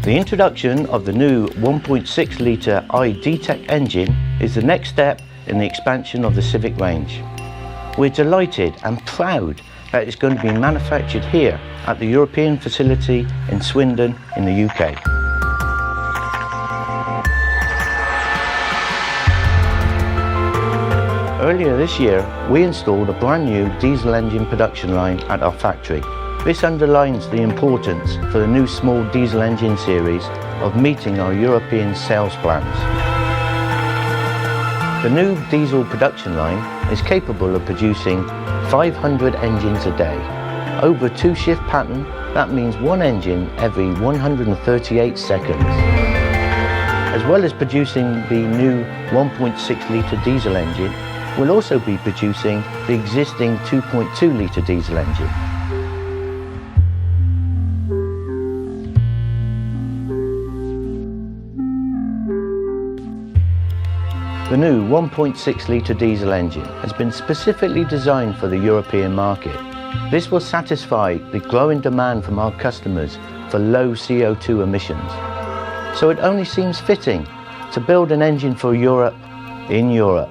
The introduction of the new 1.6 litre DTEC engine is the next step in the expansion of the Civic range. We're delighted and proud that it's going to be manufactured here at the European facility in Swindon in the UK. Earlier this year, we installed a brand new diesel engine production line at our factory. This underlines the importance for the new small diesel engine series of meeting our European sales plans. The new diesel production line is capable of producing 500 engines a day. Over a 2-shift pattern, that means one engine every 138 seconds. As well as producing the new 1.6 litre diesel engine, we'll also be producing the existing 2.2 litre diesel engine. The new 1.6 litre diesel engine has been specifically designed for the European market. This will satisfy the growing demand from our customers for low CO2 emissions. So it only seems fitting to build an engine for Europe in Europe.